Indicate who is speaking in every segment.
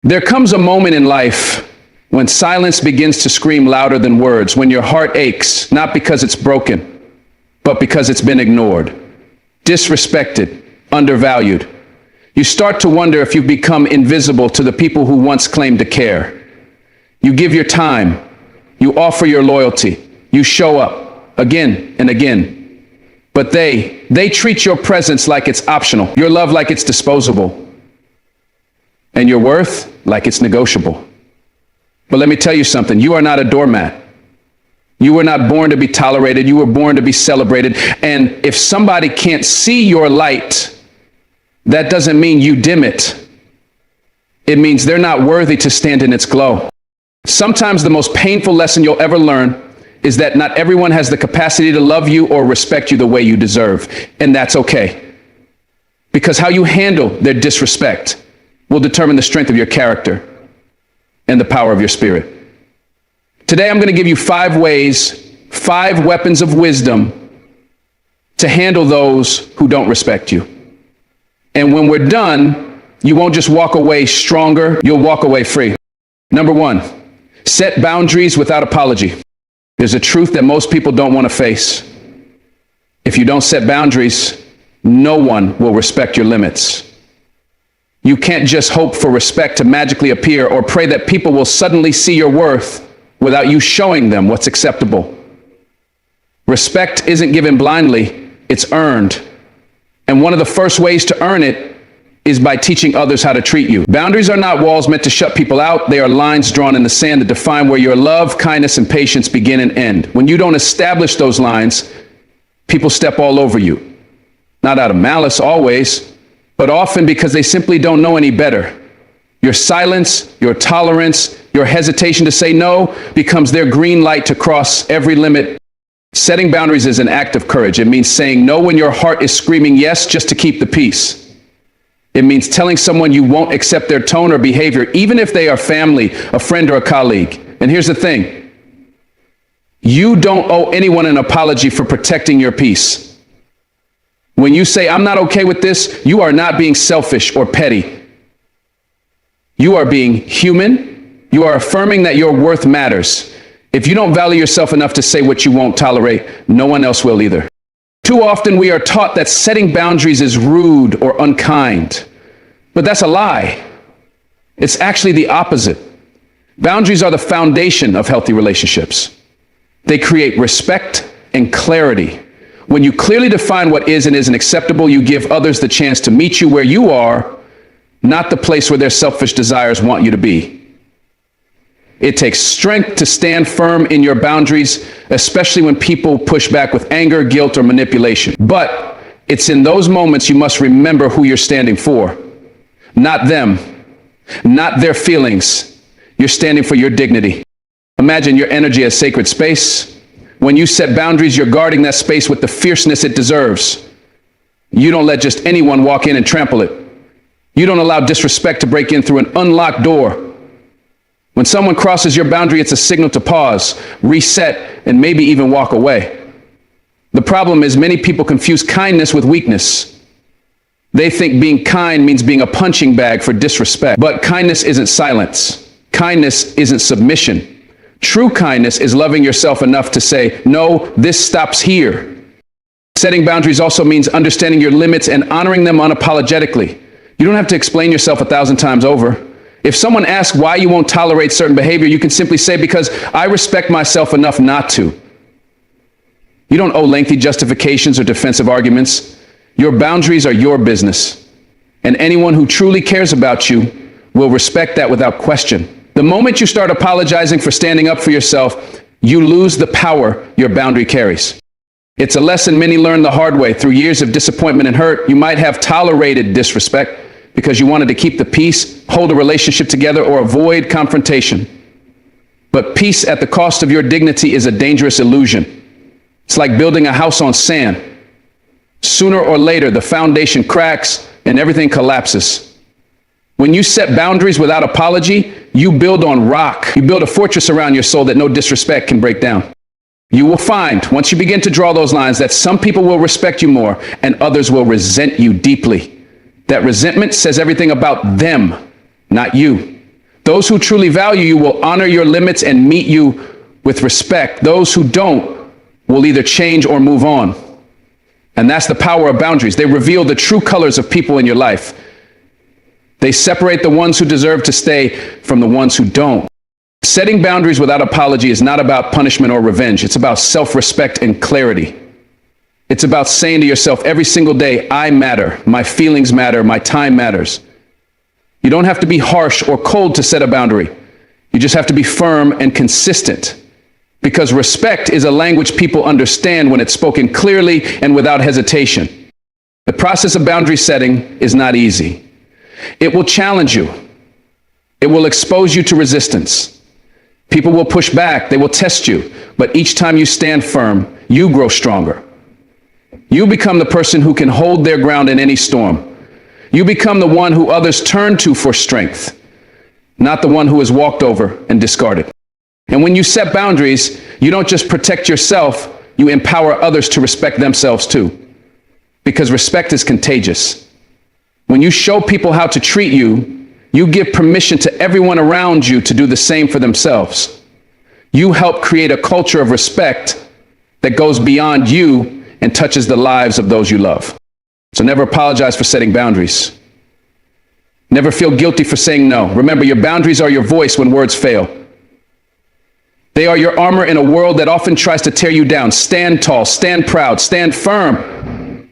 Speaker 1: There comes a moment in life when silence begins to scream louder than words, when your heart aches, not because it's broken, but because it's been ignored, disrespected, undervalued. You start to wonder if you've become invisible to the people who once claimed to care. You give your time, you offer your loyalty, you show up again and again. But they treat your presence like it's optional, your love like it's disposable, and your worth like it's negotiable. But let me tell you something, you are not a doormat. You were not born to be tolerated, you were born to be celebrated. And if somebody can't see your light, that doesn't mean you dim it. It means they're not worthy to stand in its glow. Sometimes the most painful lesson you'll ever learn is that not everyone has the capacity to love you or respect you the way you deserve. And that's okay. Because how you handle their disrespect will determine the strength of your character and the power of your spirit. Today, I'm going to give you 5 ways, 5 weapons of wisdom to handle those who don't respect you. And when we're done, you won't just walk away stronger, you'll walk away free. Number 1, set boundaries without apology. There's a truth that most people don't want to face. If you don't set boundaries, no one will respect your limits. You can't just hope for respect to magically appear or pray that people will suddenly see your worth without you showing them what's acceptable. Respect isn't given blindly, it's earned. And one of the first ways to earn it is by teaching others how to treat you. Boundaries are not walls meant to shut people out. They are lines drawn in the sand that define where your love, kindness, and patience begin and end. When you don't establish those lines, people step all over you. Not out of malice always, but often because they simply don't know any better. Your silence, your tolerance, your hesitation to say no becomes their green light to cross every limit. Setting boundaries is an act of courage. It means saying no when your heart is screaming yes just to keep the peace. It means telling someone you won't accept their tone or behavior, even if they are family, a friend, or a colleague. And here's the thing. You don't owe anyone an apology for protecting your peace. When you say, I'm not okay with this, you are not being selfish or petty. You are being human. You are affirming that your worth matters. If you don't value yourself enough to say what you won't tolerate, no one else will either. Too often we are taught that setting boundaries is rude or unkind, but that's a lie. It's actually the opposite. Boundaries are the foundation of healthy relationships. They create respect and clarity. When you clearly define what is and isn't acceptable, you give others the chance to meet you where you are, not the place where their selfish desires want you to be. It takes strength to stand firm in your boundaries, especially when people push back with anger, guilt, or manipulation. But it's in those moments you must remember who you're standing for. Not them, not their feelings. You're standing for your dignity. Imagine your energy as sacred space. When you set boundaries, you're guarding that space with the fierceness it deserves. You don't let just anyone walk in and trample it. You don't allow disrespect to break in through an unlocked door. When someone crosses your boundary, it's a signal to pause, reset, and maybe even walk away. The problem is many people confuse kindness with weakness. They think being kind means being a punching bag for disrespect. But kindness isn't silence. Kindness isn't submission. True kindness is loving yourself enough to say, no, this stops here. Setting boundaries also means understanding your limits and honoring them unapologetically. You don't have to explain yourself 1,000 times over. If someone asks why you won't tolerate certain behavior, you can simply say, because I respect myself enough not to. You don't owe lengthy justifications or defensive arguments. Your boundaries are your business. And anyone who truly cares about you will respect that without question. The moment you start apologizing for standing up for yourself, you lose the power your boundary carries. It's a lesson many learn the hard way. Through years of disappointment and hurt, you might have tolerated disrespect because you wanted to keep the peace, hold a relationship together, or avoid confrontation. But peace at the cost of your dignity is a dangerous illusion. It's like building a house on sand. Sooner or later, the foundation cracks and everything collapses. When you set boundaries without apology, you build on rock. You build a fortress around your soul that no disrespect can break down. You will find, once you begin to draw those lines, that some people will respect you more and others will resent you deeply. That resentment says everything about them, not you. Those who truly value you will honor your limits and meet you with respect. Those who don't will either change or move on. And that's the power of boundaries. They reveal the true colors of people in your life. They separate the ones who deserve to stay from the ones who don't. Setting boundaries without apology is not about punishment or revenge. It's about self-respect and clarity. It's about saying to yourself every single day, I matter, my feelings matter, my time matters. You don't have to be harsh or cold to set a boundary. You just have to be firm and consistent. Because respect is a language people understand when it's spoken clearly and without hesitation. The process of boundary setting is not easy. It will challenge you. It will expose you to resistance. People will push back. They will test you. But each time you stand firm, you grow stronger. You become the person who can hold their ground in any storm. You become the one who others turn to for strength, not the one who is walked over and discarded. And when you set boundaries, you don't just protect yourself, you empower others to respect themselves too. Because respect is contagious. When you show people how to treat you, you give permission to everyone around you to do the same for themselves. You help create a culture of respect that goes beyond you and touches the lives of those you love. So never apologize for setting boundaries. Never feel guilty for saying no. Remember, your boundaries are your voice when words fail. They are your armor in a world that often tries to tear you down. Stand tall, stand proud, stand firm.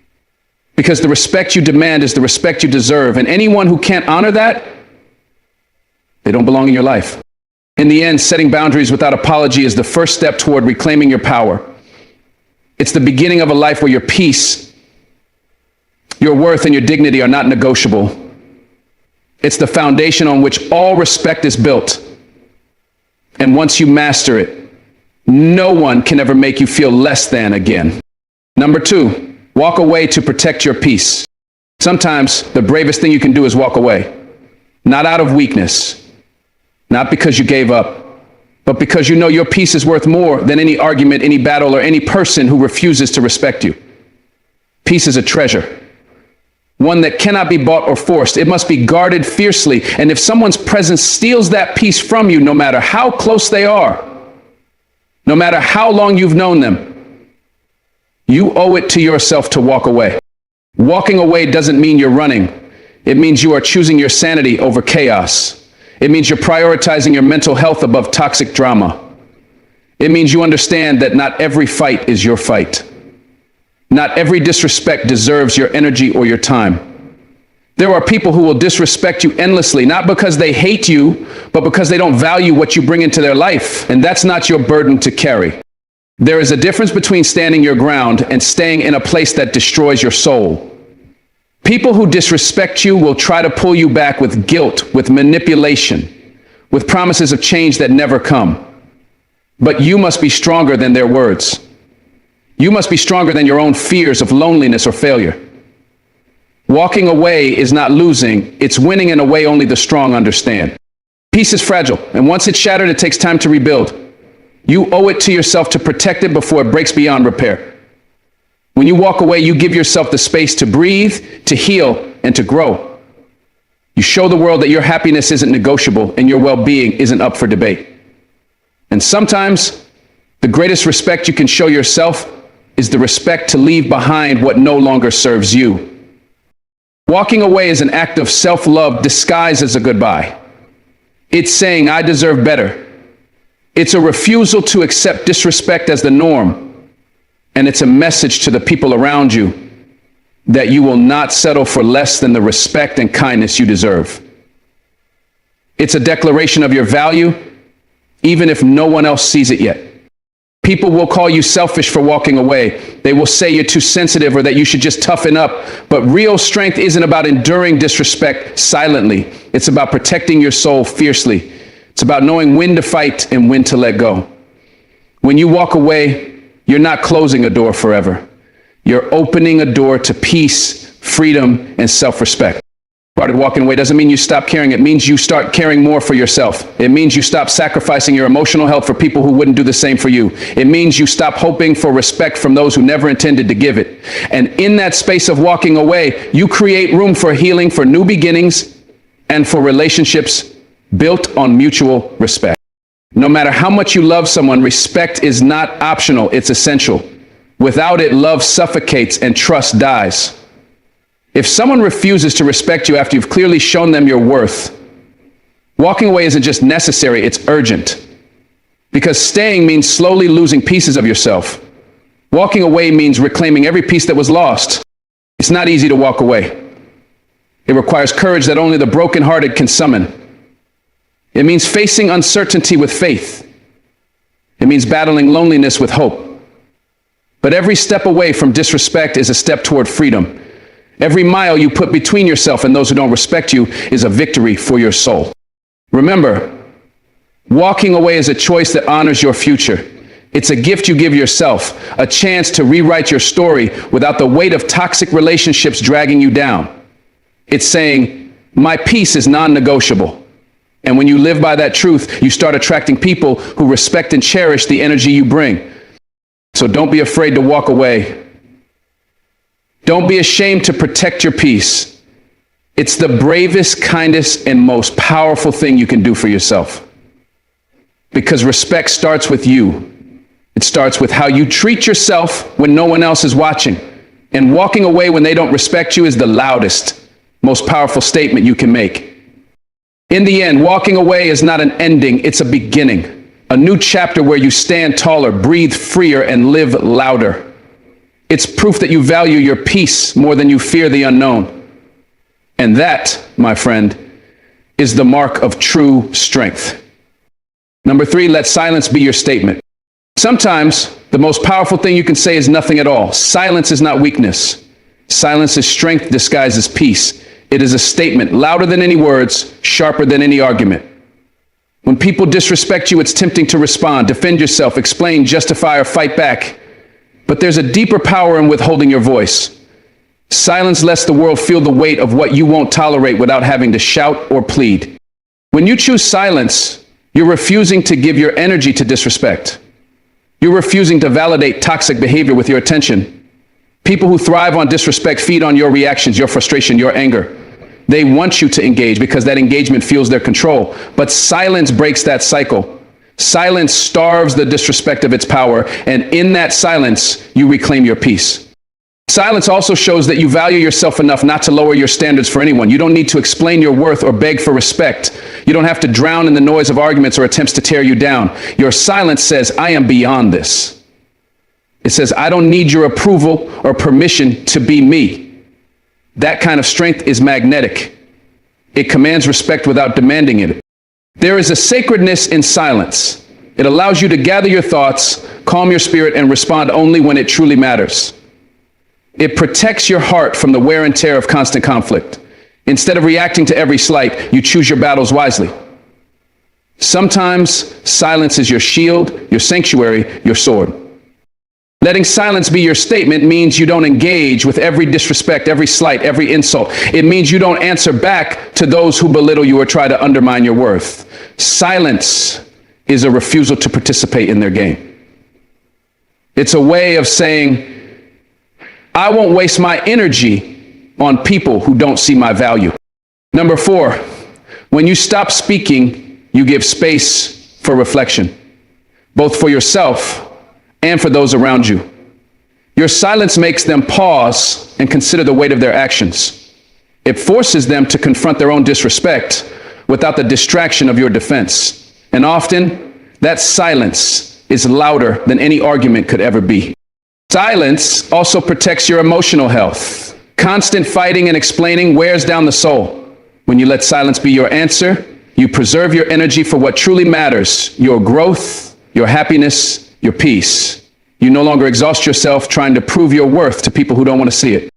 Speaker 1: Because the respect you demand is the respect you deserve. And anyone who can't honor that, they don't belong in your life. In the end, setting boundaries without apology is the first step toward reclaiming your power. It's the beginning of a life where your peace, your worth, and your dignity are not negotiable. It's the foundation on which all respect is built. And once you master it, no one can ever make you feel less than again. Number 2, walk away to protect your peace. Sometimes the bravest thing you can do is walk away. Not out of weakness, not because you gave up, but because you know your peace is worth more than any argument, any battle, or any person who refuses to respect you. Peace is a treasure, one that cannot be bought or forced. It must be guarded fiercely. And if someone's presence steals that peace from you, no matter how close they are, no matter how long you've known them, you owe it to yourself to walk away. Walking away doesn't mean you're running. It means you are choosing your sanity over chaos. It means you're prioritizing your mental health above toxic drama. It means you understand that not every fight is your fight. Not every disrespect deserves your energy or your time. There are people who will disrespect you endlessly, not because they hate you, but because they don't value what you bring into their life. And that's not your burden to carry. There is a difference between standing your ground and staying in a place that destroys your soul. People who disrespect you will try to pull you back with guilt, with manipulation, with promises of change that never come. But you must be stronger than their words. You must be stronger than your own fears of loneliness or failure. Walking away is not losing, it's winning in a way only the strong understand. Peace is fragile, and once it's shattered, it takes time to rebuild. You owe it to yourself to protect it before it breaks beyond repair. When you walk away, you give yourself the space to breathe, to heal, and to grow. You show the world that your happiness isn't negotiable and your well-being isn't up for debate. And sometimes, the greatest respect you can show yourself is the respect to leave behind what no longer serves you. Walking away is an act of self-love disguised as a goodbye. It's saying, I deserve better. It's a refusal to accept disrespect as the norm. And it's a message to the people around you that you will not settle for less than the respect and kindness you deserve. It's a declaration of your value, even if no one else sees it yet. People will call you selfish for walking away. They will say you're too sensitive or that you should just toughen up. But real strength isn't about enduring disrespect silently. It's about protecting your soul fiercely. It's about knowing when to fight and when to let go. When you walk away, you're not closing a door forever. You're opening a door to peace, freedom, and self-respect. Started walking away doesn't mean you stop caring. It means you start caring more for yourself. It means you stop sacrificing your emotional health for people who wouldn't do the same for you. It means you stop hoping for respect from those who never intended to give it. And in that space of walking away, you create room for healing, for new beginnings, and for relationships built on mutual respect. No matter how much you love someone, respect is not optional, it's essential. Without it, love suffocates and trust dies. If someone refuses to respect you after you've clearly shown them your worth, walking away isn't just necessary, it's urgent. Because staying means slowly losing pieces of yourself. Walking away means reclaiming every piece that was lost. It's not easy to walk away. It requires courage that only the brokenhearted can summon. It means facing uncertainty with faith. It means battling loneliness with hope. But every step away from disrespect is a step toward freedom. Every mile you put between yourself and those who don't respect you is a victory for your soul. Remember, walking away is a choice that honors your future. It's a gift you give yourself, a chance to rewrite your story without the weight of toxic relationships dragging you down. It's saying, my peace is non-negotiable. And when you live by that truth, you start attracting people who respect and cherish the energy you bring. So don't be afraid to walk away. Don't be ashamed to protect your peace. It's the bravest, kindest, and most powerful thing you can do for yourself. Because respect starts with you. It starts with how you treat yourself when no one else is watching. And walking away when they don't respect you is the loudest, most powerful statement you can make. In the end, walking away is not an ending, it's a beginning. A new chapter where you stand taller, breathe freer, and live louder. It's proof that you value your peace more than you fear the unknown. And that, my friend, is the mark of true strength. Number 3, let silence be your statement. Sometimes the most powerful thing you can say is nothing at all. Silence is not weakness. Silence is strength disguised as peace. It is a statement louder than any words, sharper than any argument. When people disrespect you, it's tempting to respond, defend yourself, explain, justify, or fight back. But there's a deeper power in withholding your voice. Silence lets the world feel the weight of what you won't tolerate without having to shout or plead. When you choose silence, you're refusing to give your energy to disrespect. You're refusing to validate toxic behavior with your attention. People who thrive on disrespect feed on your reactions, your frustration, your anger. They want you to engage because that engagement fuels their control. But silence breaks that cycle. Silence starves the disrespect of its power, and in that silence, you reclaim your peace. Silence also shows that you value yourself enough not to lower your standards for anyone. You don't need to explain your worth or beg for respect. You don't have to drown in the noise of arguments or attempts to tear you down. Your silence says, I am beyond this. It says, I don't need your approval or permission to be me. That kind of strength is magnetic. It commands respect without demanding it. There is a sacredness in silence. It allows you to gather your thoughts, calm your spirit, and respond only when it truly matters. It protects your heart from the wear and tear of constant conflict. Instead of reacting to every slight, you choose your battles wisely. Sometimes silence is your shield, your sanctuary, your sword. Letting silence be your statement means you don't engage with every disrespect, every slight, every insult. It means you don't answer back to those who belittle you or try to undermine your worth. Silence is a refusal to participate in their game. It's a way of saying, I won't waste my energy on people who don't see my value. Number 4, when you stop speaking, you give space for reflection, both for yourself and for those around you. Your silence makes them pause and consider the weight of their actions. It forces them to confront their own disrespect without the distraction of your defense. And often, that silence is louder than any argument could ever be. Silence also protects your emotional health. Constant fighting and explaining wears down the soul. When you let silence be your answer, you preserve your energy for what truly matters, your growth, your happiness, your peace. You no longer exhaust yourself trying to prove your worth to people who don't want to see it.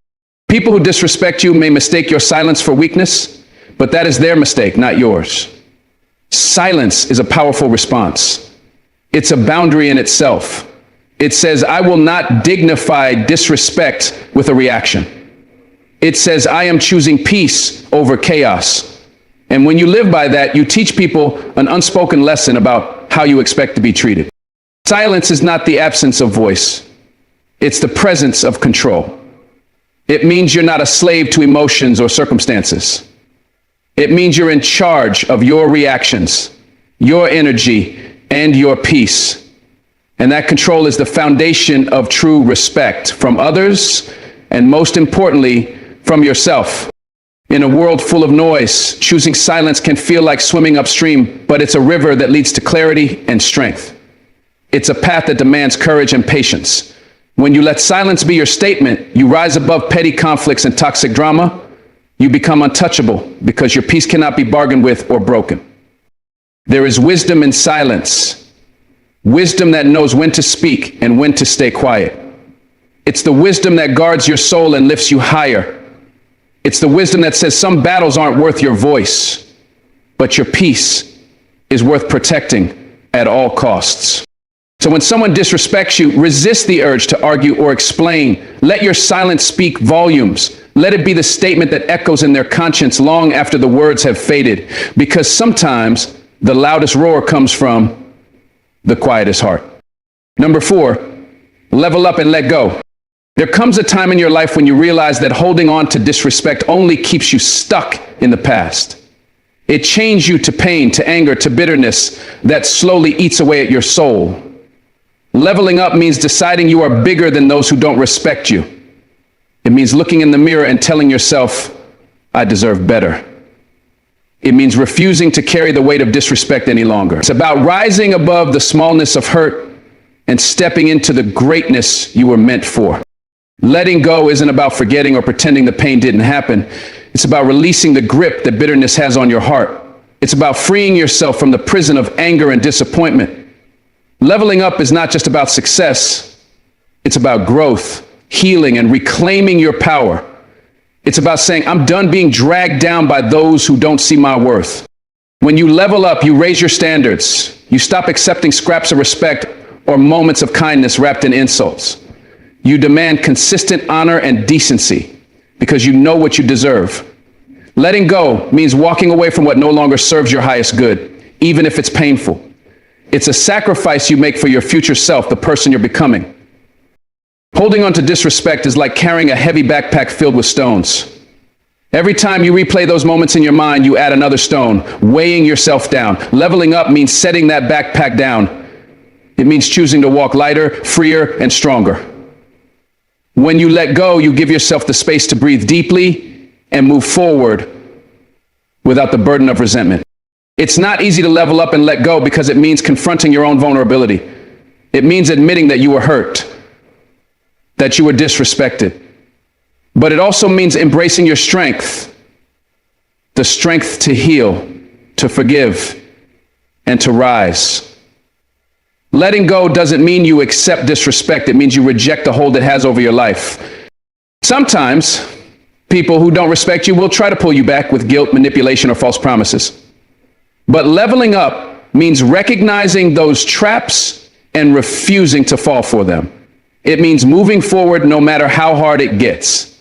Speaker 1: People who disrespect you may mistake your silence for weakness, but that is their mistake, not yours. Silence is a powerful response. It's a boundary in itself. It says, I will not dignify disrespect with a reaction. It says, I am choosing peace over chaos. And when you live by that, you teach people an unspoken lesson about how you expect to be treated. Silence is not the absence of voice. It's the presence of control. It means you're not a slave to emotions or circumstances. It means you're in charge of your reactions, your energy, and your peace. And that control is the foundation of true respect from others, and most importantly, from yourself. In a world full of noise, choosing silence can feel like swimming upstream, but it's a river that leads to clarity and strength. It's a path that demands courage and patience. When you let silence be your statement, you rise above petty conflicts and toxic drama. You become untouchable because your peace cannot be bargained with or broken. There is wisdom in silence, wisdom that knows when to speak and when to stay quiet. It's the wisdom that guards your soul and lifts you higher. It's the wisdom that says some battles aren't worth your voice, but your peace is worth protecting at all costs. So when someone disrespects you, resist the urge to argue or explain. Let your silence speak volumes. Let it be the statement that echoes in their conscience long after the words have faded. Because sometimes the loudest roar comes from the quietest heart. Number 4, level up and let go. There comes a time in your life when you realize that holding on to disrespect only keeps you stuck in the past. It chains you to pain, to anger, to bitterness that slowly eats away at your soul. Leveling up means deciding you are bigger than those who don't respect you. It means looking in the mirror and telling yourself, I deserve better. It means refusing to carry the weight of disrespect any longer. It's about rising above the smallness of hurt and stepping into the greatness you were meant for. Letting go isn't about forgetting or pretending the pain didn't happen. It's about releasing the grip that bitterness has on your heart. It's about freeing yourself from the prison of anger and disappointment. Leveling up is not just about success. It's about growth, healing, and reclaiming your power. It's about saying, I'm done being dragged down by those who don't see my worth. When you level up, you raise your standards. You stop accepting scraps of respect or moments of kindness wrapped in insults. You demand consistent honor and decency because you know what you deserve. Letting go means walking away from what no longer serves your highest good, even if it's painful. It's a sacrifice you make for your future self, the person you're becoming. Holding on to disrespect is like carrying a heavy backpack filled with stones. Every time you replay those moments in your mind, you add another stone, weighing yourself down. Leveling up means setting that backpack down. It means choosing to walk lighter, freer, and stronger. When you let go, you give yourself the space to breathe deeply and move forward without the burden of resentment. It's not easy to level up and let go because it means confronting your own vulnerability. It means admitting that you were hurt, that you were disrespected. But it also means embracing your strength, the strength to heal, to forgive, and to rise. Letting go doesn't mean you accept disrespect. It means you reject the hold it has over your life. Sometimes people who don't respect you will try to pull you back with guilt, manipulation, or false promises. But leveling up means recognizing those traps and refusing to fall for them. It means moving forward no matter how hard it gets.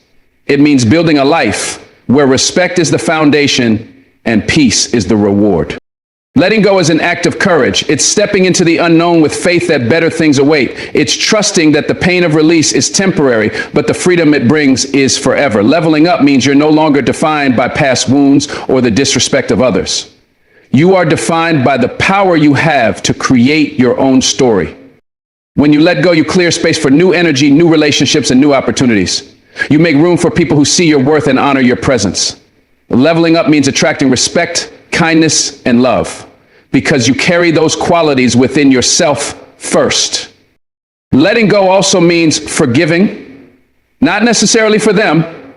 Speaker 1: It means building a life where respect is the foundation and peace is the reward. Letting go is an act of courage. It's stepping into the unknown with faith that better things await. It's trusting that the pain of release is temporary, but the freedom it brings is forever. Leveling up means you're no longer defined by past wounds or the disrespect of others. You are defined by the power you have to create your own story. When you let go, you clear space for new energy, new relationships, and new opportunities. You make room for people who see your worth and honor your presence. Leveling up means attracting respect, kindness, and love, because you carry those qualities within yourself first. Letting go also means forgiving, not necessarily for them,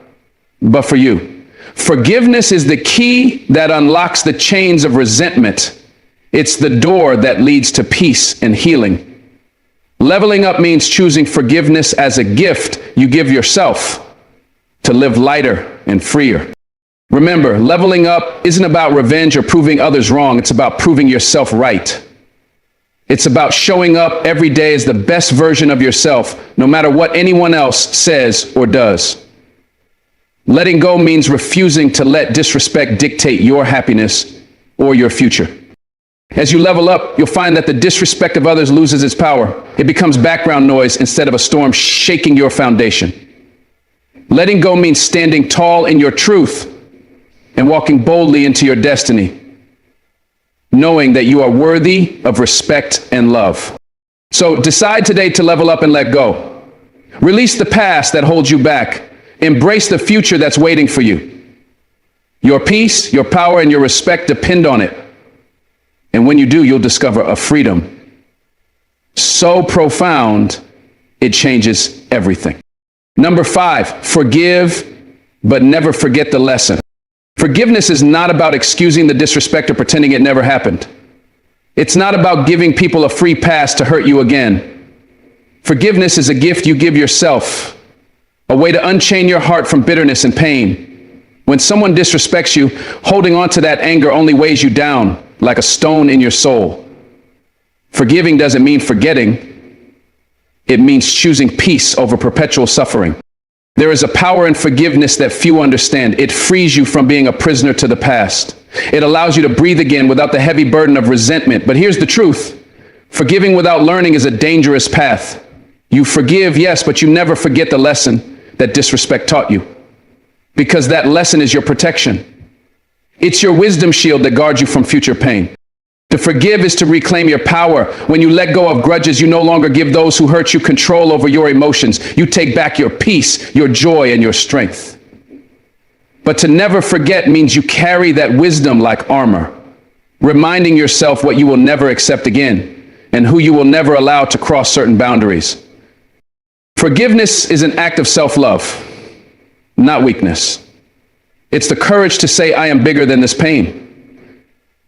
Speaker 1: but for you. Forgiveness is the key that unlocks the chains of resentment. It's the door that leads to peace and healing. Leveling up means choosing forgiveness as a gift you give yourself to live lighter and freer. Remember, leveling up isn't about revenge or proving others wrong. It's about proving yourself right. It's about showing up every day as the best version of yourself, no matter what anyone else says or does. Letting go means refusing to let disrespect dictate your happiness or your future. As you level up, you'll find that the disrespect of others loses its power. It becomes background noise instead of a storm shaking your foundation. Letting go means standing tall in your truth, and walking boldly into your destiny, knowing that you are worthy of respect and love. So decide today to level up and let go. Release the past that holds you back. Embrace the future that's waiting for you. Your peace, your power, and your respect depend on it. And when you do, you'll discover a freedom so profound, it changes everything. Number 5, forgive, but never forget the lesson. Forgiveness is not about excusing the disrespect or pretending it never happened. It's not about giving people a free pass to hurt you again. Forgiveness is a gift you give yourself, a way to unchain your heart from bitterness and pain. When someone disrespects you, holding on to that anger only weighs you down like a stone in your soul. Forgiving doesn't mean forgetting. It means choosing peace over perpetual suffering. There is a power in forgiveness that few understand. It frees you from being a prisoner to the past. It allows you to breathe again without the heavy burden of resentment. But here's the truth. Forgiving without learning is a dangerous path. You forgive, yes, but you never forget the lesson that disrespect taught you. Because that lesson is your protection. It's your wisdom shield that guards you from future pain. To forgive is to reclaim your power. When you let go of grudges, you no longer give those who hurt you control over your emotions. You take back your peace, your joy, and your strength. But to never forget means you carry that wisdom like armor, reminding yourself what you will never accept again and who you will never allow to cross certain boundaries. Forgiveness is an act of self-love, not weakness. It's the courage to say, I am bigger than this pain.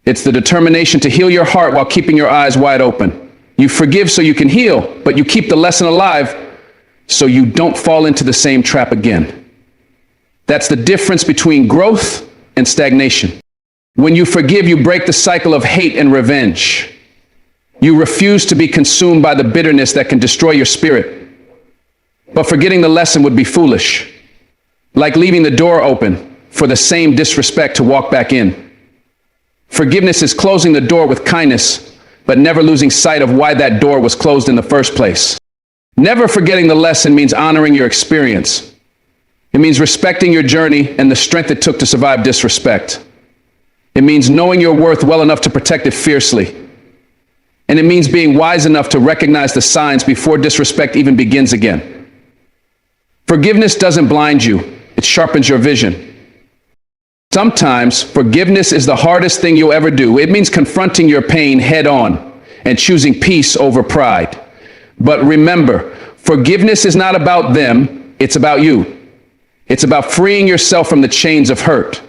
Speaker 1: It's the determination to heal your heart while keeping your eyes wide open. You forgive so you can heal, but you keep the lesson alive so you don't fall into the same trap again. That's the difference between growth and stagnation. When you forgive, you break the cycle of hate and revenge. You refuse to be consumed by the bitterness that can destroy your spirit. But forgetting the lesson would be foolish, like leaving the door open for the same disrespect to walk back in. Forgiveness is closing the door with kindness, but never losing sight of why that door was closed in the first place. Never forgetting the lesson means honoring your experience. It means respecting your journey and the strength it took to survive disrespect. It means knowing your worth well enough to protect it fiercely. And it means being wise enough to recognize the signs before disrespect even begins again. Forgiveness doesn't blind you, it sharpens your vision. Sometimes forgiveness is the hardest thing you'll ever do. It means confronting your pain head on and choosing peace over pride. But remember, forgiveness is not about them, it's about you. It's about freeing yourself from the chains of hurt.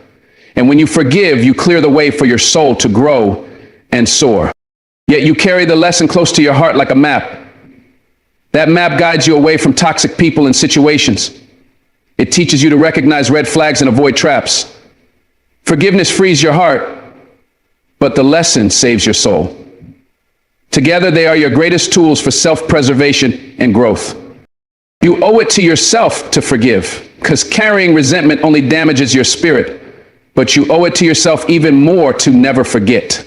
Speaker 1: And when you forgive, you clear the way for your soul to grow and soar. Yet you carry the lesson close to your heart like a map. That map guides you away from toxic people and situations. It teaches you to recognize red flags and avoid traps. Forgiveness frees your heart, but the lesson saves your soul. Together, they are your greatest tools for self-preservation and growth. You owe it to yourself to forgive, because carrying resentment only damages your spirit, but you owe it to yourself even more to never forget.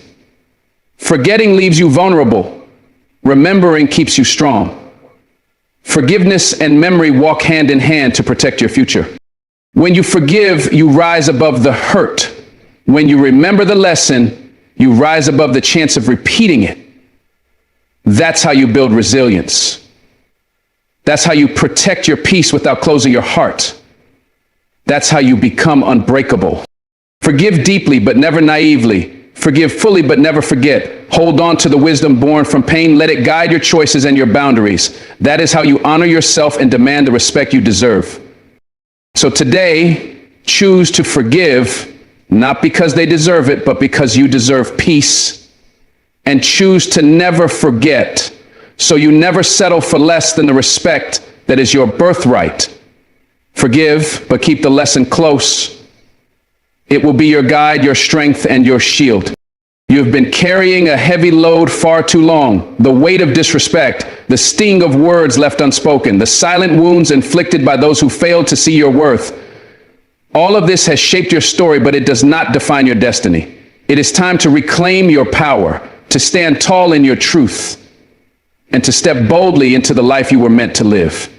Speaker 1: Forgetting leaves you vulnerable. Remembering keeps you strong. Forgiveness and memory walk hand in hand to protect your future. When you forgive, you rise above the hurt. When you remember the lesson, you rise above the chance of repeating it. That's how you build resilience. That's how you protect your peace without closing your heart. That's how you become unbreakable. Forgive deeply, but never naively. Forgive fully, but never forget. Hold on to the wisdom born from pain. Let it guide your choices and your boundaries. That is how you honor yourself and demand the respect you deserve. So today, choose to forgive, not because they deserve it, but because you deserve peace. And choose to never forget, so you never settle for less than the respect that is your birthright. Forgive, but keep the lesson close. It will be your guide, your strength, and your shield. You have been carrying a heavy load far too long. The weight of disrespect, the sting of words left unspoken, the silent wounds inflicted by those who failed to see your worth. All of this has shaped your story, but it does not define your destiny. It is time to reclaim your power, to stand tall in your truth, and to step boldly into the life you were meant to live.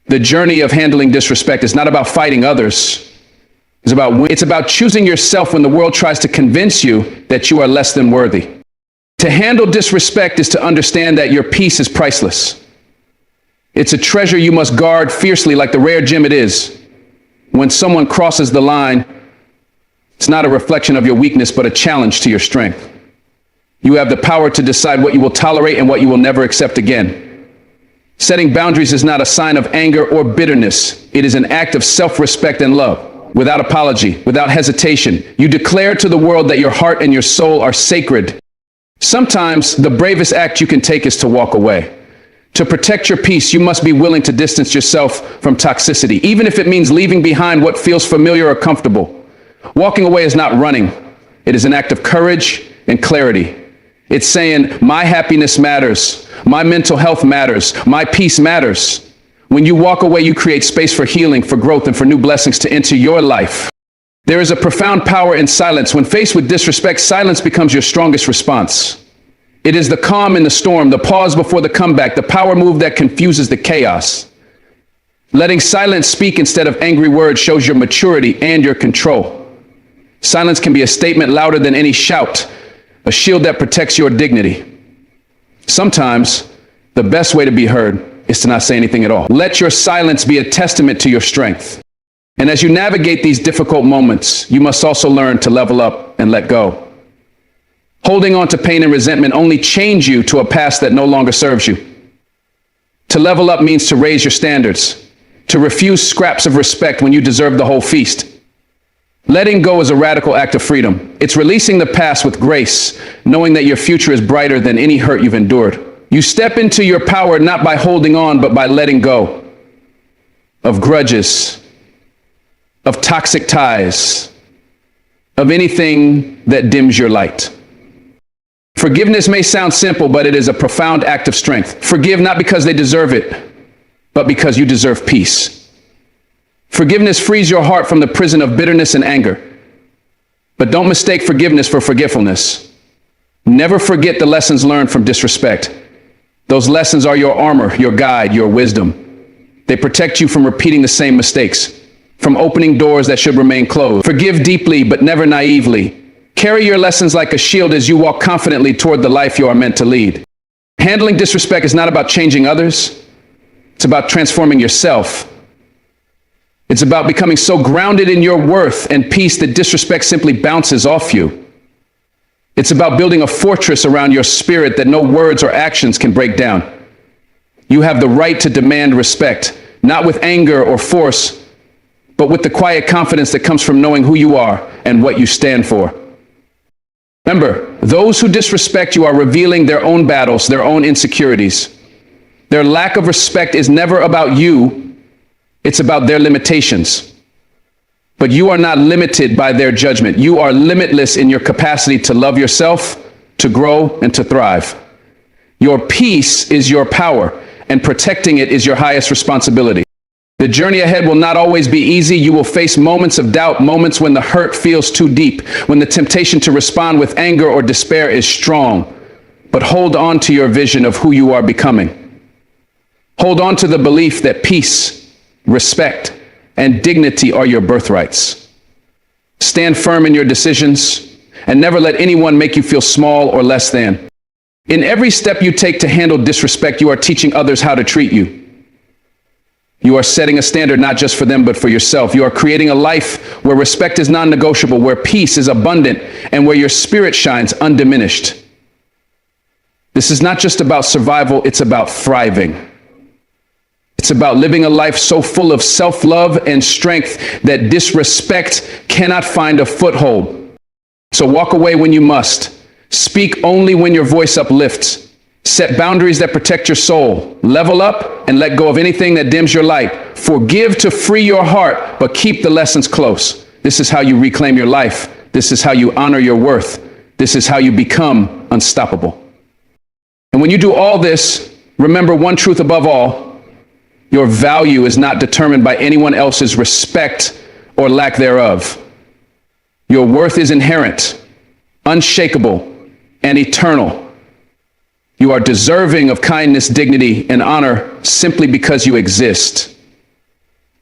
Speaker 1: The journey of handling disrespect is not about fighting others. It's about choosing yourself when the world tries to convince you that you are less than worthy. To handle disrespect is to understand that your peace is priceless. It's a treasure you must guard fiercely like the rare gem it is. When someone crosses the line, it's not a reflection of your weakness, but a challenge to your strength. You have the power to decide what you will tolerate and what you will never accept again. Setting boundaries is not a sign of anger or bitterness. It is an act of self-respect and love. Without apology, without hesitation, you declare to the world that your heart and your soul are sacred. Sometimes the bravest act you can take is to walk away. To protect your peace, you must be willing to distance yourself from toxicity, even if it means leaving behind what feels familiar or comfortable. Walking away is not running. It is an act of courage and clarity. It's saying, my happiness matters, my mental health matters, my peace matters. When you walk away, you create space for healing, for growth, and for new blessings to enter your life. There is a profound power in silence. When faced with disrespect, silence becomes your strongest response. It is the calm in the storm, the pause before the comeback, the power move that confuses the chaos. Letting silence speak instead of angry words shows your maturity and your control. Silence can be a statement louder than any shout, a shield that protects your dignity. Sometimes, the best way to be heard is to not say anything at all. Let your silence be a testament to your strength. And as you navigate these difficult moments, you must also learn to level up and let go. Holding on to pain and resentment only chains you to a past that no longer serves you. To level up means to raise your standards, to refuse scraps of respect when you deserve the whole feast. Letting go is a radical act of freedom. It's releasing the past with grace, knowing that your future is brighter than any hurt you've endured. You step into your power not by holding on, but by letting go of grudges, of toxic ties, of anything that dims your light. Forgiveness may sound simple, but it is a profound act of strength. Forgive not because they deserve it, but because you deserve peace. Forgiveness frees your heart from the prison of bitterness and anger. But don't mistake forgiveness for forgetfulness. Never forget the lessons learned from disrespect. Those lessons are your armor, your guide, your wisdom. They protect you from repeating the same mistakes, from opening doors that should remain closed. Forgive deeply, but never naively. Carry your lessons like a shield as you walk confidently toward the life you are meant to lead. Handling disrespect is not about changing others. It's about transforming yourself. It's about becoming so grounded in your worth and peace that disrespect simply bounces off you. It's about building a fortress around your spirit that no words or actions can break down. You have the right to demand respect, not with anger or force, but with the quiet confidence that comes from knowing who you are and what you stand for. Remember, those who disrespect you are revealing their own battles, their own insecurities. Their lack of respect is never about you. It's about their limitations. But you are not limited by their judgment. You are limitless in your capacity to love yourself, to grow, and to thrive. Your peace is your power, and protecting it is your highest responsibility. The journey ahead will not always be easy. You will face moments of doubt, moments when the hurt feels too deep, when the temptation to respond with anger or despair is strong. But hold on to your vision of who you are becoming. Hold on to the belief that peace, respect, and dignity are your birthrights. Stand firm in your decisions and never let anyone make you feel small or less than. In every step you take to handle disrespect, you are teaching others how to treat you. You are setting a standard not just for them, but for yourself. You are creating a life where respect is non-negotiable, where peace is abundant, and where your spirit shines undiminished. This is not just about survival, it's about thriving. It's about living a life so full of self-love and strength that disrespect cannot find a foothold. So walk away when you must. Speak only when your voice uplifts. Set boundaries that protect your soul. Level up and let go of anything that dims your light. Forgive to free your heart, but keep the lessons close. This is how you reclaim your life. This is how you honor your worth. This is how you become unstoppable. And when you do all this, remember one truth above all: your value is not determined by anyone else's respect or lack thereof. Your worth is inherent, unshakable, and eternal. You are deserving of kindness, dignity, and honor simply because you exist.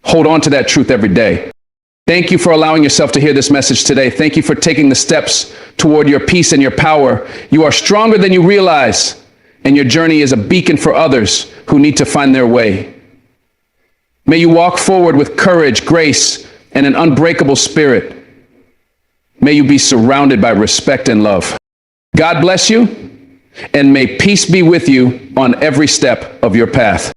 Speaker 1: Hold on to that truth every day. Thank you for allowing yourself to hear this message today. Thank you for taking the steps toward your peace and your power. You are stronger than you realize, and your journey is a beacon for others who need to find their way. May you walk forward with courage, grace, and an unbreakable spirit. May you be surrounded by respect and love. God bless you, and may peace be with you on every step of your path.